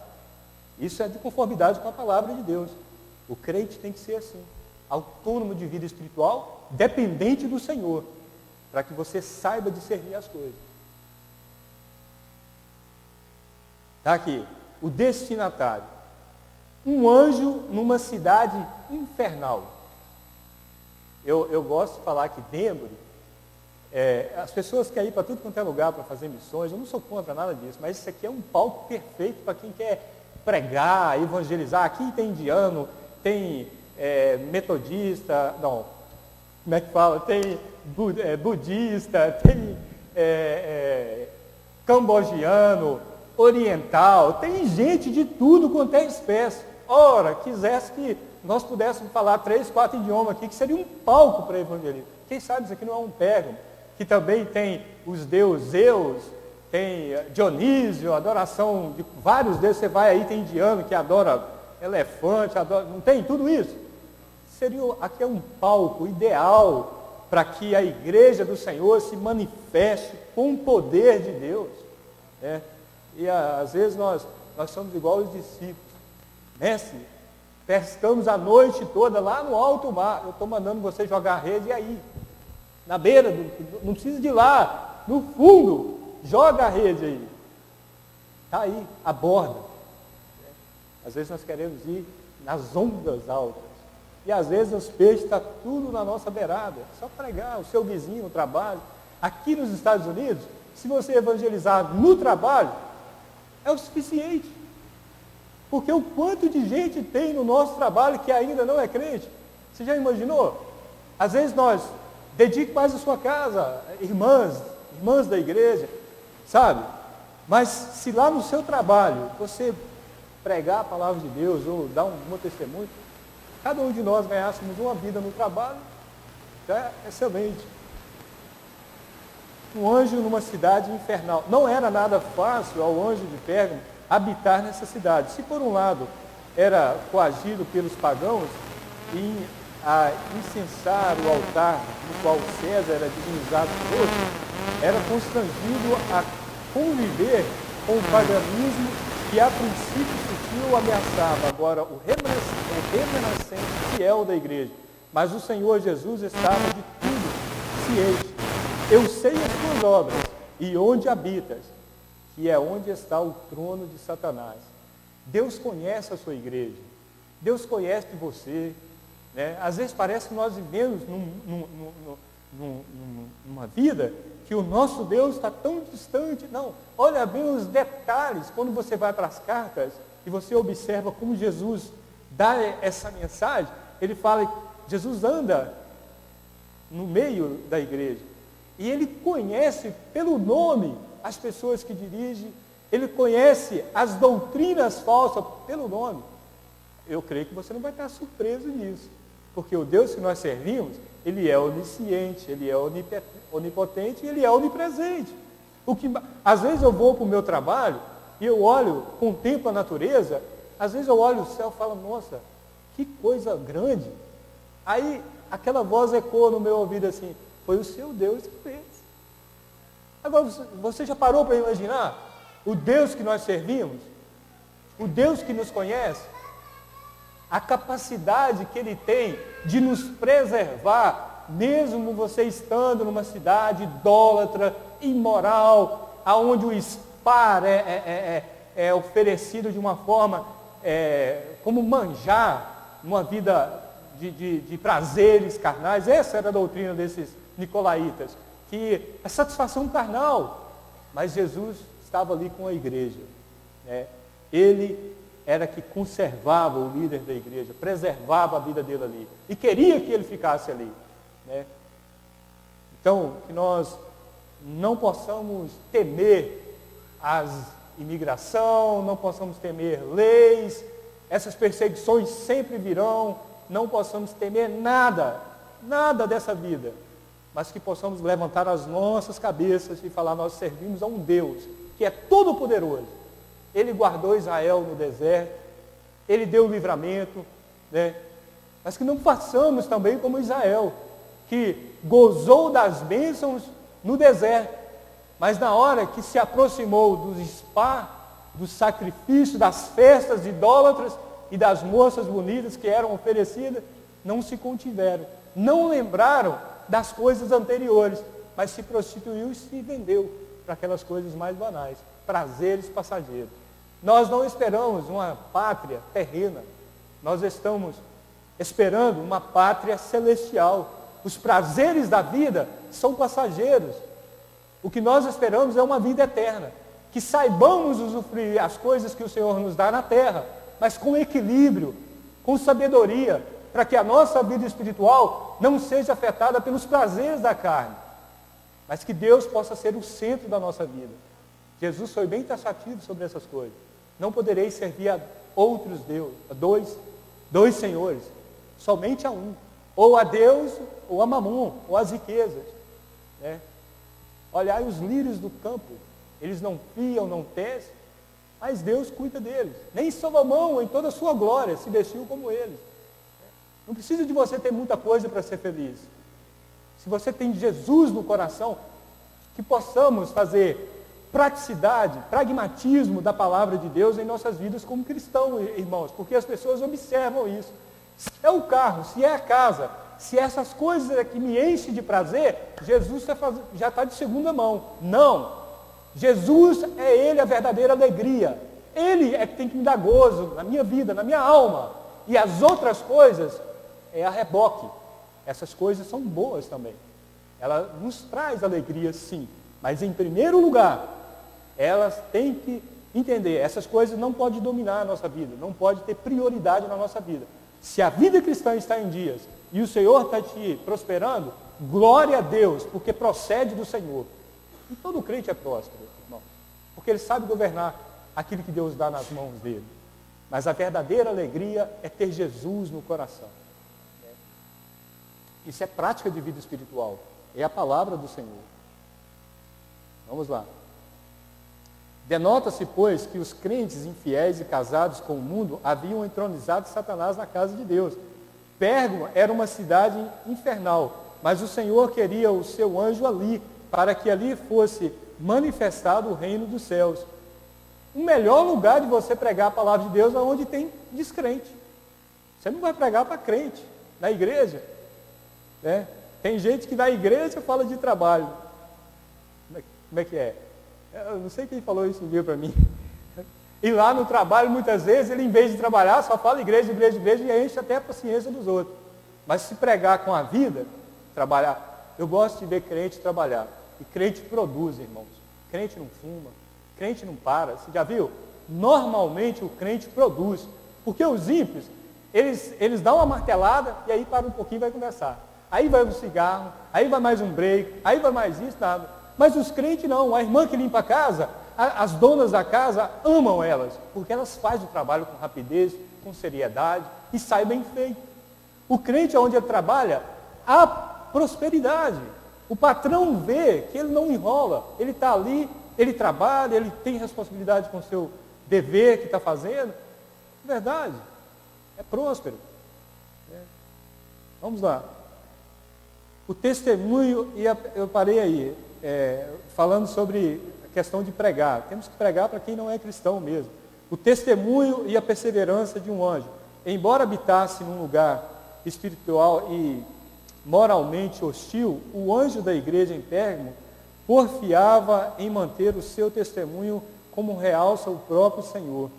Isso é de conformidade com a palavra de Deus. O crente tem que ser assim. Autônomo de vida espiritual, dependente do Senhor, para que você saiba discernir as coisas. Está aqui, o destinatário. Um anjo numa cidade infernal. Eu gosto de falar que Denver, as pessoas querem ir para tudo quanto é lugar para fazer missões, eu não sou contra nada disso, mas isso aqui é um palco perfeito para quem quer pregar, evangelizar. Aqui tem indiano, tem metodista, não, como é que fala? Tem budista, tem cambogiano, oriental, tem gente de tudo quanto é espécie. Ora, quisesse que nós pudéssemos falar 3, 4 idiomas aqui, que seria um palco para evangelismo. Quem sabe isso aqui não é um Pérgamo, que também tem os deuses Zeus, tem Dionísio, adoração de vários deuses. Você vai aí, tem indiano que adora elefante, adora, não tem tudo isso? Aqui é um palco ideal para que a igreja do Senhor se manifeste com o poder de Deus. Né? E às vezes nós somos igual os discípulos. Mestre, pescamos a noite toda lá no alto mar. Eu estou mandando você jogar a rede, e aí? Na beira, não precisa de ir lá, no fundo, joga a rede aí. Está aí, a borda. Às vezes nós queremos ir nas ondas altas. E às vezes os peixes estão tudo na nossa beirada. É só pregar o seu vizinho no trabalho. Aqui nos Estados Unidos, se você evangelizar no trabalho, é o suficiente. Porque o quanto de gente tem no nosso trabalho que ainda não é crente? Você já imaginou? Às vezes nós dedique mais a sua casa, irmãs da igreja, sabe? Mas se lá no seu trabalho você pregar a palavra de Deus ou dar um bom testemunho, cada um de nós ganhássemos uma vida no trabalho, já é excelente. Um anjo numa cidade infernal. Não era nada fácil ao anjo de Pérgamo habitar nessa cidade. Se por um lado era coagido pelos pagãos a incensar o altar no qual César era divinizado por outro, era constrangido a conviver com o paganismo que a princípio sutil ameaçava agora o remanescente fiel da igreja. Mas o Senhor Jesus estava de tudo ciente. Eu sei as tuas obras e onde habitas, que é onde está o trono de Satanás. Deus conhece a sua igreja. Deus conhece você. Né? Às vezes parece que nós vivemos numa vida que o nosso Deus está tão distante. Não, olha bem os detalhes. Quando você vai para as cartas e você observa como Jesus dá essa mensagem, ele fala, Jesus anda no meio da igreja. E ele conhece pelo nome as pessoas que dirige, ele conhece as doutrinas falsas pelo nome. Eu creio que você não vai estar surpreso nisso, porque o Deus que nós servimos, ele é onisciente, ele é onipotente e ele é onipresente. Às vezes eu vou para o meu trabalho e eu olho, contemplo a natureza, às vezes eu olho o céu e falo, nossa, que coisa grande. Aí aquela voz ecoa no meu ouvido assim, foi o seu Deus que fez. Agora, você já parou para imaginar o Deus que nós servimos? O Deus que nos conhece? A capacidade que Ele tem de nos preservar, mesmo você estando numa cidade idólatra, imoral, aonde o spa é oferecido de uma forma como manjar, numa vida de prazeres carnais. Essa era a doutrina desses nicolaítas, que é satisfação carnal. Mas Jesus estava ali com a igreja, né? Ele era que conservava o líder da igreja, preservava a vida dele ali, e queria que ele ficasse ali, né? Então, que nós não possamos temer as imigração, não possamos temer leis, essas perseguições sempre virão, não possamos temer nada dessa vida, mas que possamos levantar as nossas cabeças e falar: nós servimos a um Deus que é todo-poderoso. Ele guardou Israel no deserto, Ele deu o livramento, né? Mas que não façamos também como Israel, que gozou das bênçãos no deserto, mas na hora que se aproximou dos spa, do sacrifício, das festas idólatras e das moças bonitas que eram oferecidas, não se contiveram, não lembraram das coisas anteriores, mas se prostituiu e se vendeu para aquelas coisas mais banais, prazeres passageiros. Nós não esperamos uma pátria terrena, nós estamos esperando uma pátria celestial. Os prazeres da vida são passageiros. O que nós esperamos é uma vida eterna, que saibamos usufruir as coisas que o Senhor nos dá na terra, mas com equilíbrio, com sabedoria, para que a nossa vida espiritual não seja afetada pelos prazeres da carne, mas que Deus possa ser o centro da nossa vida. Jesus foi bem taxativo sobre essas coisas. Não podereis servir a outros deuses, a dois senhores, somente a um, ou a Deus, ou a Mamon, ou as riquezas, né? Olhai os lírios do campo, eles não fiam, não tecem, mas Deus cuida deles. Nem Salomão, em toda a sua glória, se vestiu como eles. Não precisa de você ter muita coisa para ser feliz. Se você tem Jesus no coração, que possamos fazer praticidade, pragmatismo da palavra de Deus em nossas vidas como cristãos, irmãos, porque as pessoas observam isso. Se é o carro, se é a casa, se essas coisas é que me enchem de prazer, Jesus já está de segunda mão. Não. Jesus é Ele a verdadeira alegria. Ele é que tem que me dar gozo na minha vida, na minha alma. E as outras coisas é a reboque. Essas coisas são boas também. Ela nos traz alegria, sim. Mas em primeiro lugar, elas têm que entender, essas coisas não podem dominar a nossa vida, não pode ter prioridade na nossa vida. Se a vida cristã está em dias e o Senhor está te prosperando, glória a Deus, porque procede do Senhor. E todo crente é próspero, irmão, porque ele sabe governar aquilo que Deus dá nas mãos dele. Mas a verdadeira alegria é ter Jesus no coração. Isso é prática de vida espiritual, é a palavra do Senhor. Vamos lá. Denota-se, pois, que os crentes infiéis e casados com o mundo haviam entronizado Satanás na casa de Deus. Pérgamo era uma cidade infernal, mas o Senhor queria o seu anjo ali, para que ali fosse manifestado o reino dos céus. O melhor lugar de você pregar a palavra de Deus é onde tem descrente. Você não vai pregar para crente, na igreja, né? Tem gente que na igreja fala de trabalho. Como é que é? Eu não sei quem falou isso um dia para mim. E lá no trabalho, muitas vezes, ele em vez de trabalhar, só fala igreja, igreja, igreja, e enche até a paciência dos outros. Mas se pregar com a vida, trabalhar, eu gosto de ver crente trabalhar. E crente produz, irmãos. Crente não fuma, crente não para. Você já viu? Normalmente o crente produz. Porque os ímpios, eles dão uma martelada e aí para um pouquinho e vai conversar. Aí vai um cigarro, aí vai mais um break, aí vai mais isso, nada. Mas os crentes não, a irmã que limpa a casa, as donas da casa amam elas, porque elas fazem o trabalho com rapidez, com seriedade e sai bem feito. O crente, onde ele trabalha, há prosperidade. O patrão vê que ele não enrola, ele está ali, ele trabalha, ele tem responsabilidade com o seu dever que está fazendo. É verdade, é próspero. Vamos lá. O testemunho, e eu parei aí, falando sobre a questão de pregar. Temos que pregar para quem não é cristão mesmo. O testemunho e a perseverança de um anjo. Embora habitasse num lugar espiritual e moralmente hostil, o anjo da igreja em Pérgamo porfiava em manter o seu testemunho como realça o próprio Senhor.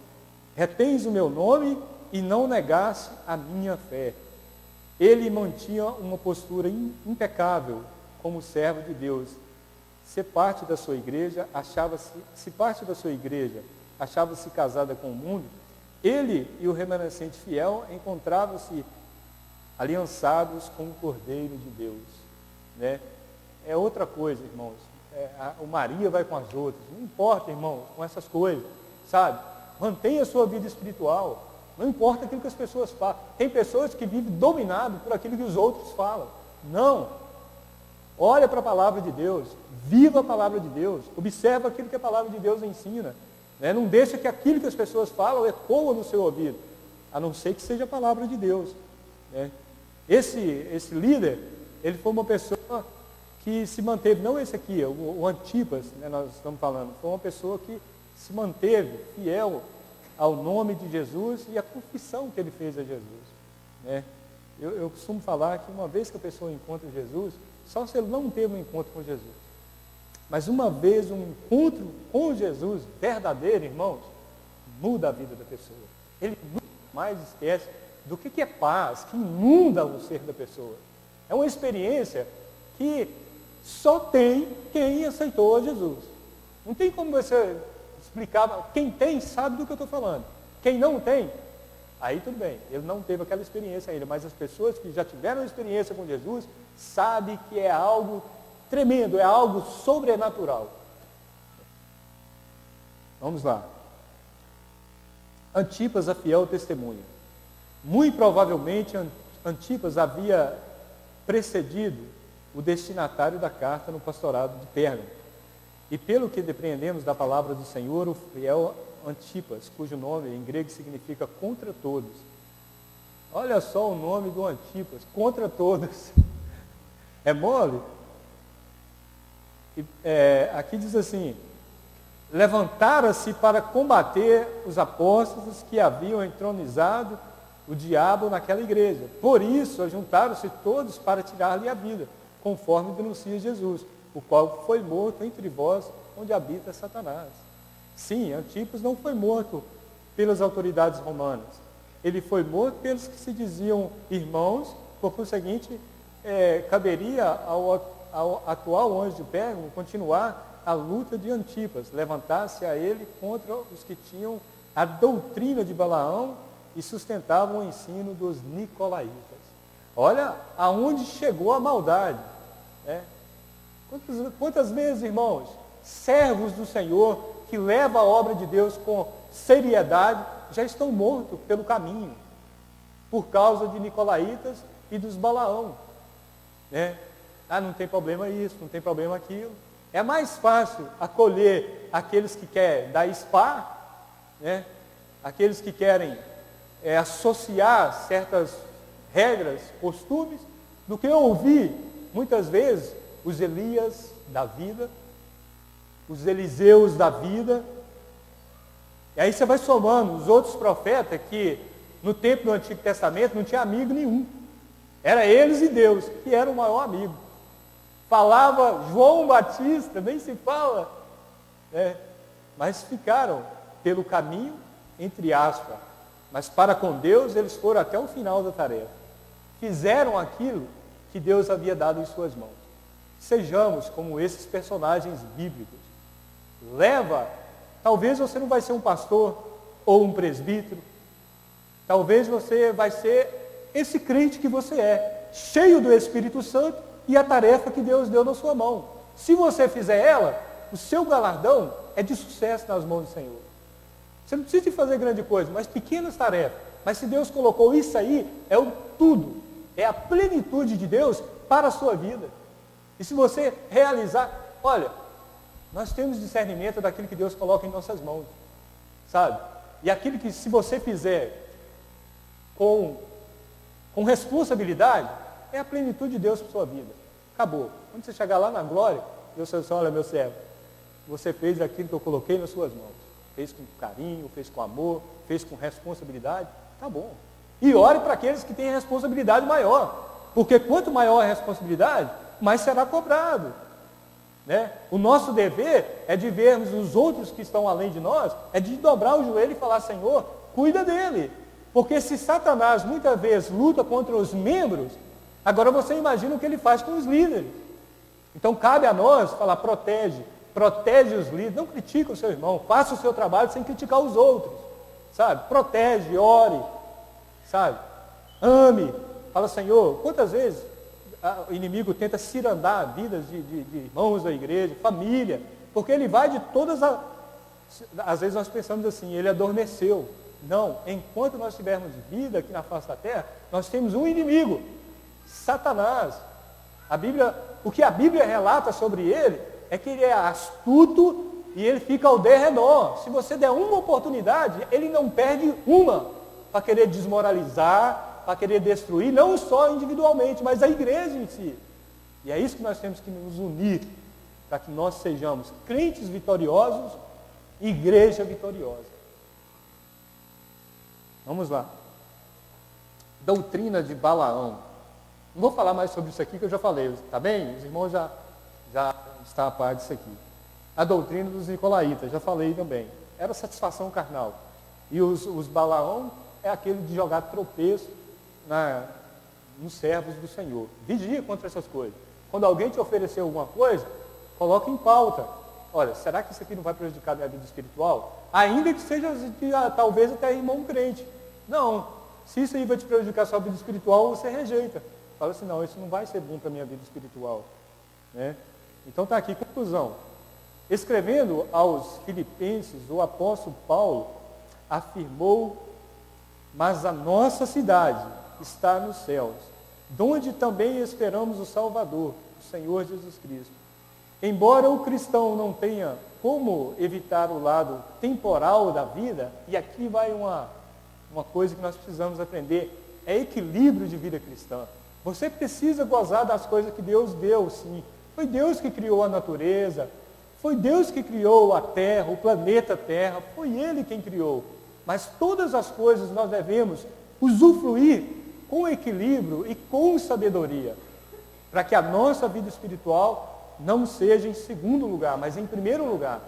Retens o meu nome e não negaste a minha fé. Ele mantinha uma postura impecável como servo de Deus. Se parte da sua igreja achava-se casada com o mundo, ele e o remanescente fiel encontravam-se aliançados com o Cordeiro de Deus. Né? É outra coisa, irmãos. O Maria vai com as outras. Não importa, irmãos, com essas coisas, sabe? Mantenha a sua vida espiritual. Não importa aquilo que as pessoas falam. Tem pessoas que vivem dominadas por aquilo que os outros falam. Não. Olha para a palavra de Deus. Viva a palavra de Deus. Observa aquilo que a palavra de Deus ensina. Né? Não deixa que aquilo que as pessoas falam ecoa no seu ouvido. A não ser que seja a palavra de Deus. Né? Esse líder, ele foi uma pessoa que se manteve, não esse aqui, o Antipas, né, nós estamos falando, foi uma pessoa que se manteve fiel ao nome de Jesus e à confissão que ele fez a Jesus. Né? Eu costumo falar que uma vez que a pessoa encontra Jesus, só se ele não teve um encontro com Jesus, mas uma vez um encontro com Jesus verdadeiro, irmãos, muda a vida da pessoa. Ele nunca mais esquece do que é paz, que inunda o ser da pessoa. É uma experiência que só tem quem aceitou a Jesus. Não tem como você explicar. Quem tem sabe do que eu estou falando. Quem não tem, aí tudo bem. Ele não teve aquela experiência ainda, mas as pessoas que já tiveram experiência com Jesus sabem que é algo tremendo, é algo sobrenatural. Vamos lá. Antipas, a fiel testemunha. Muito provavelmente Antipas havia precedido o destinatário da carta no pastorado de Pérgamo. E pelo que depreendemos da palavra do Senhor, o fiel Antipas, cujo nome em grego significa contra todos. Olha só o nome do Antipas, contra todos. É mole? Aqui diz assim: levantara-se para combater os apóstolos que haviam entronizado o diabo naquela igreja. Por isso, ajuntaram-se todos para tirar-lhe a vida, conforme denuncia Jesus, o qual foi morto entre vós, onde habita Satanás. Sim, Antipas não foi morto pelas autoridades romanas. Ele foi morto pelos que se diziam irmãos, por conseguinte, caberia ao atual anjo de Pérgamo continuar a luta de Antipas, levantar-se a ele contra os que tinham a doutrina de Balaão e sustentavam o ensino dos nicolaítas. Olha aonde chegou a maldade. Né? Quantas vezes, irmãos, servos do Senhor que levam a obra de Deus com seriedade já estão mortos pelo caminho, por causa de nicolaítas e dos Balaão. Né? Não tem problema isso, não tem problema aquilo. É mais fácil acolher aqueles que querem dar spa, né? Aqueles que querem associar certas regras, costumes, do que ouvir, muitas vezes, os Elias da vida, os Eliseus da vida. E aí você vai somando os outros profetas que no tempo do Antigo Testamento não tinha amigo nenhum. Era eles e Deus, que era o maior amigo. Falava João Batista, nem se fala, né? Mas ficaram pelo caminho, entre aspas, mas para com Deus eles foram até o final da tarefa. Fizeram aquilo que Deus havia dado em suas mãos. Sejamos como esses personagens bíblicos. Talvez você não vai ser um pastor ou um presbítero, talvez você vai ser esse crente que você é, cheio do Espírito Santo e a tarefa que Deus deu na sua mão. Se você fizer ela, o seu galardão é de sucesso nas mãos do Senhor. Você não precisa de fazer grande coisa, mas pequenas tarefas. Mas se Deus colocou isso aí, é o tudo. É a plenitude de Deus para a sua vida. E se você realizar, olha, nós temos discernimento daquilo que Deus coloca em nossas mãos. Sabe? E aquilo que se você fizer com responsabilidade, é a plenitude de Deus para a sua vida. Acabou. Quando você chegar lá na glória, Deus falou assim, olha meu servo, você fez aquilo que eu coloquei nas suas mãos. Fez com carinho, fez com amor, fez com responsabilidade, tá bom. E ore para aqueles que têm responsabilidade maior. Porque quanto maior a responsabilidade, mais será cobrado. Né? O nosso dever é de vermos os outros que estão além de nós, é de dobrar o joelho e falar, Senhor, cuida dele. Porque se Satanás muitas vezes luta contra os membros, agora você imagina o que ele faz com os líderes. Então cabe a nós falar, protege os líderes, não critique o seu irmão, faça o seu trabalho sem criticar os outros, sabe? Protege, ore, sabe? Ame, fala, Senhor, quantas vezes o inimigo tenta cirandar vidas de irmãos da igreja, família, porque ele vai de todas as... Às vezes nós pensamos assim, ele adormeceu. Não, enquanto nós tivermos vida aqui na face da terra, nós temos um inimigo, Satanás. O que a Bíblia relata sobre ele é que ele é astuto e ele fica ao derredor. Se você der uma oportunidade, ele não perde uma para querer desmoralizar, para querer destruir, não só individualmente, mas a igreja em si. E é isso que nós temos que nos unir, para que nós sejamos crentes vitoriosos, igreja vitoriosa. Vamos lá. Doutrina de Balaão. Não vou falar mais sobre isso aqui, que eu já falei, tá bem? Os irmãos já estão a par disso aqui. A doutrina dos nicolaítas, já falei também. Era satisfação carnal. E os Balaão é aquele de jogar tropeço nos servos do Senhor. Vigia contra essas coisas. Quando alguém te oferecer alguma coisa, coloque em pauta. Olha, será que isso aqui não vai prejudicar a minha vida espiritual? Ainda que seja, talvez até irmão crente. Não. Se isso aí vai te prejudicar a sua vida espiritual, você rejeita. Fala assim, não, isso não vai ser bom para a minha vida espiritual. Né? Então está aqui, conclusão. Escrevendo aos Filipenses, o apóstolo Paulo afirmou, mas a nossa cidade está nos céus, donde também esperamos o Salvador, o Senhor Jesus Cristo. Embora o cristão não tenha como evitar o lado temporal da vida, e aqui vai uma coisa que nós precisamos aprender, é equilíbrio de vida cristã. Você precisa gozar das coisas que Deus deu, sim. Foi Deus que criou a natureza, foi Deus que criou a terra, o planeta Terra, foi Ele quem criou. Mas todas as coisas nós devemos usufruir com equilíbrio e com sabedoria, para que a nossa vida espiritual não seja em segundo lugar, mas em primeiro lugar.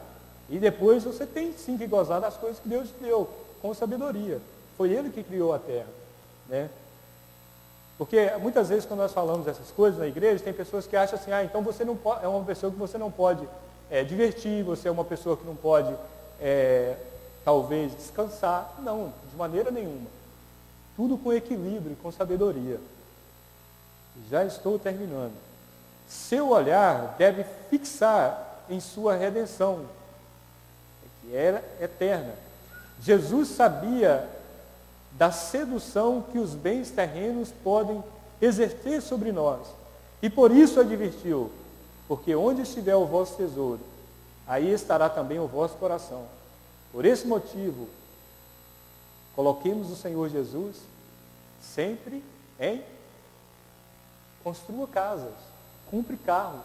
E depois você tem sim que gozar das coisas que Deus te deu, com sabedoria. Foi Ele que criou a terra. Né? Porque muitas vezes quando nós falamos essas coisas na igreja, tem pessoas que acham assim, então você não pode, é uma pessoa que você não pode divertir, você é uma pessoa que não pode, talvez, descansar. Não, de maneira nenhuma. Tudo com equilíbrio, com sabedoria. Já estou terminando. Seu olhar deve fixar em sua redenção, que era eterna. Jesus sabia da sedução que os bens terrenos podem exercer sobre nós. E por isso advertiu, porque onde estiver o vosso tesouro, aí estará também o vosso coração. Por esse motivo, coloquemos o Senhor Jesus sempre em construa casas, compre carros,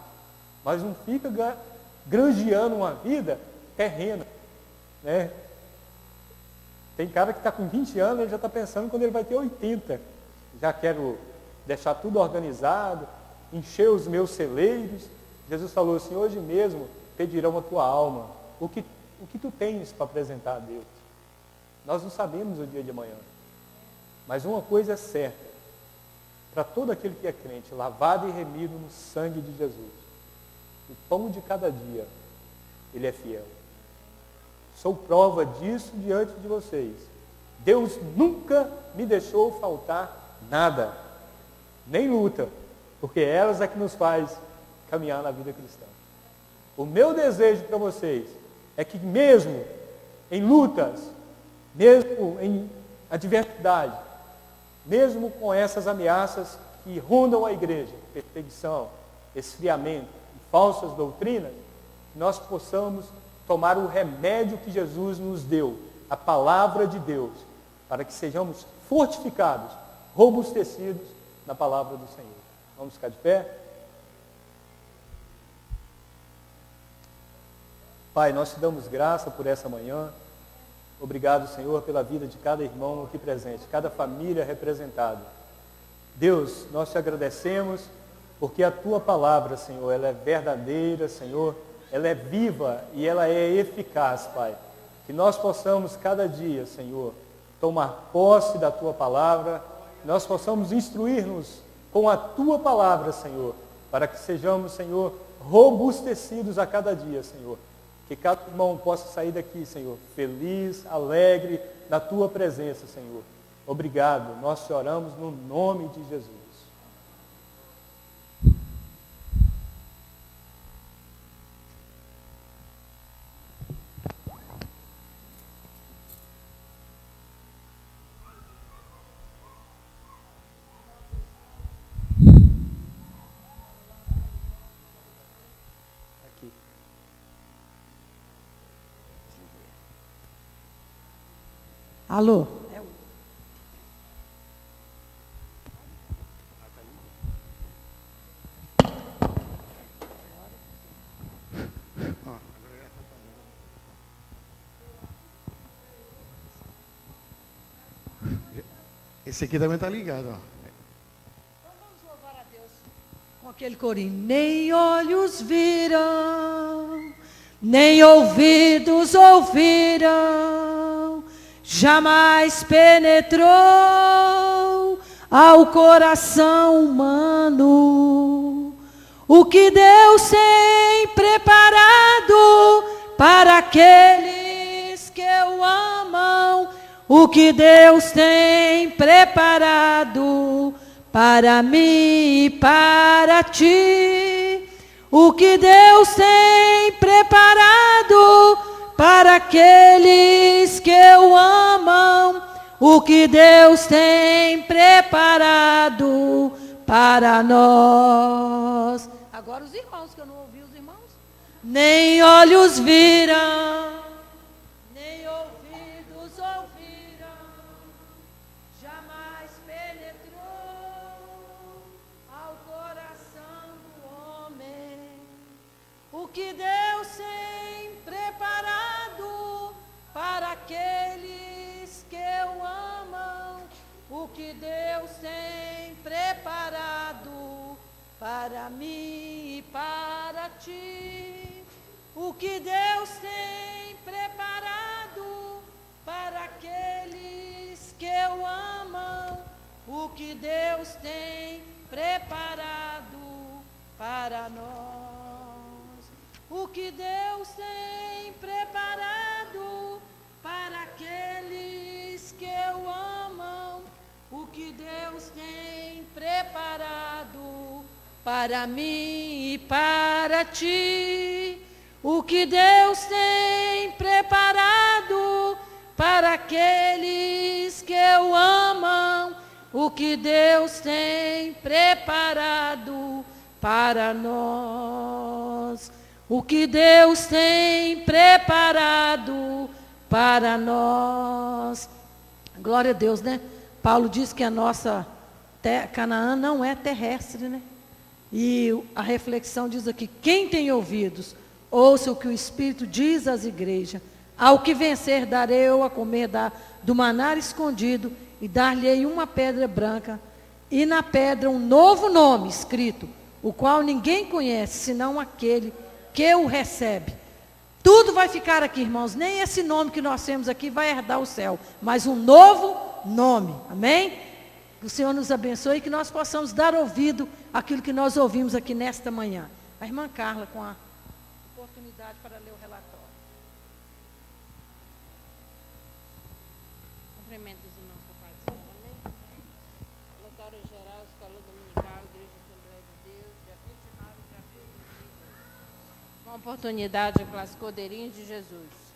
mas não fica granjeando uma vida terrena. Né? Tem cara que está com 20 anos, ele já está pensando quando ele vai ter 80. Já quero deixar tudo organizado, encher os meus celeiros. Jesus falou assim, hoje mesmo pedirão a tua alma. O que tu tens para apresentar a Deus? Nós não sabemos o dia de amanhã. Mas uma coisa é certa, para todo aquele que é crente, lavado e remido no sangue de Jesus, o pão de cada dia, ele é fiel. Sou prova disso diante de vocês. Deus nunca me deixou faltar nada, nem luta, porque elas é que nos faz caminhar na vida cristã. O meu desejo para vocês é que mesmo em lutas, mesmo em adversidade, mesmo com essas ameaças que rondam a igreja, perseguição, esfriamento e falsas doutrinas, nós possamos tomar o remédio que Jesus nos deu, a palavra de Deus, para que sejamos fortificados, robustecidos na palavra do Senhor. Vamos ficar de pé? Pai, nós te damos graça por essa manhã. Obrigado, Senhor, pela vida de cada irmão aqui presente, cada família representada. Deus, nós te agradecemos porque a tua palavra, Senhor, ela é verdadeira, Senhor, ela é viva e ela é eficaz, Pai. Que nós possamos cada dia, Senhor, tomar posse da tua palavra, que nós possamos instruir-nos com a tua palavra, Senhor, para que sejamos, Senhor, robustecidos a cada dia, Senhor. Que cada irmão possa sair daqui, Senhor, feliz, alegre, na tua presença, Senhor. Obrigado, nós te oramos no nome de Jesus. Aqui. Alô? Esse aqui também está ligado, ó. Vamos louvar a Deus com aquele corinho. Nem olhos viram, nem ouvidos ouviram, jamais penetrou ao coração humano o que Deus tem preparado para aqueles que o amam. O que Deus tem preparado para mim e para ti. O que Deus tem preparado para aqueles que o amam. O que Deus tem preparado para nós. Agora os irmãos, que eu não ouvi os irmãos. Nem olhos viram, nem ouvidos ouviram, jamais penetrou ao coração do homem o que Deus tem preparado para aqueles que o amam. O que Deus tem preparado para mim e para ti. O que Deus tem preparado para aqueles que o amam. O que Deus tem preparado para nós. O que Deus tem preparado para aqueles que o amam. O que Deus tem preparado para mim e para ti. O que Deus tem preparado para aqueles que o amam. O que Deus tem preparado para nós. O que Deus tem preparado para nós. Glória a Deus, né? Paulo diz que a nossa Canaã não é terrestre, né? E a reflexão diz aqui: quem tem ouvidos, ouça o que o Espírito diz às igrejas. Ao que vencer, darei eu a comer do maná escondido, e dar-lhe-ei uma pedra branca, e na pedra um novo nome escrito, o qual ninguém conhece, senão aquele que o recebe. Tudo vai ficar aqui, irmãos, nem esse nome que nós temos aqui vai herdar o céu, mas um novo nome, amém? Que o Senhor nos abençoe e que nós possamos dar ouvido àquilo que nós ouvimos aqui nesta manhã. A irmã Carla, com a oportunidade para ler o relatório. Cumprimento os irmãos com a paz do Senhor, amém? Relatório geral, Escola Dominical, Igreja Assembleia de Deus, dia 29 de abril de 2022. Com a oportunidade, a classe Cordeirinho de Jesus.